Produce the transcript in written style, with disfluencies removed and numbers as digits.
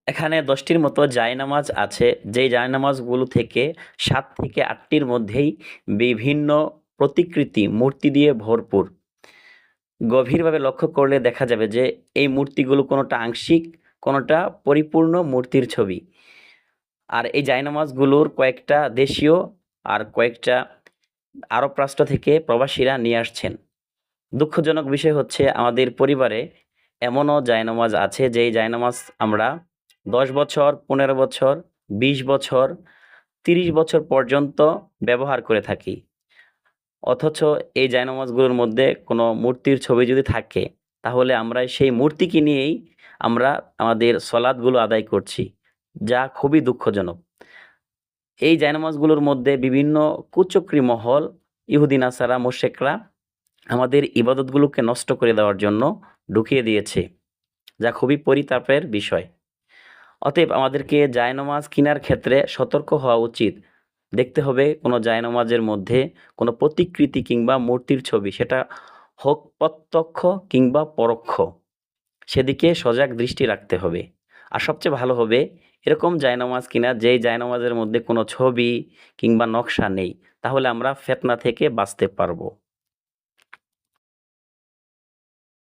এখানে ১০টির মতো জায়নামাজ আছে, যেই জায়নামাজগুলো থেকে ৭ থেকে ৮টির মধ্যেই বিভিন্ন প্রতিকৃতি মূর্তি দিয়ে ভরপুর। গভীরভাবে লক্ষ্য করলে দেখা যাবে যে এই মূর্তিগুলো কোনোটা আংশিক, কোনোটা পরিপূর্ণ মূর্তির ছবি। আর এই জায়নামাজগুলোর কয়েকটা দেশীয় আর কয়েকটা আরব রাষ্ট্র থেকে প্রবাসীরা নিয়ে আসছেন। দুঃখজনক বিষয় হচ্ছে আমাদের পরিবারে এমনও জায়নামাজ আছে যেই জায়নামাজ আমরা ১০ বছর, ১৫ বছর, ২০ বছর, ৩০ বছর পর্যন্ত ব্যবহার করে থাকি। অথচ এই জায়নামাজগুলোর মধ্যে কোনো মূর্তির ছবি যদি থাকে, তাহলে আমরা সেই মূর্তিকে নিয়েই আমরা আমাদের সলাতগুলো আদায় করছি, যা খুবই দুঃখজনক। এই জায়নামাজগুলোর মধ্যে বিভিন্ন কুচক্রী মহল, ইহুদি নাসারা, মুশরিকরা আমাদের ইবাদতগুলোকে নষ্ট করে দেওয়ার জন্য ঢুকিয়ে দিয়েছে, যা খুবই পরিতাপের বিষয়। অতএব আমাদেরকে জায়নামাজ কেনার ক্ষেত্রে সতর্ক হওয়া উচিত। দেখতে হবে কোনো জায়নামাজের মধ্যে কোনো প্রতিকৃতি কিংবা মূর্তির ছবি, সেটা হোক প্রত্যক্ষ কিংবা পরোক্ষ, সেদিকে সজাগ দৃষ্টি রাখতে হবে। আর সবচেয়ে ভালো হবে এরকম জায়নামাজ কিনা যেই জায়নামাজের মধ্যে কোনো ছবি কিংবা নকশা নেই, তাহলে আমরা ফিতনা থেকে বাঁচতে পারবো।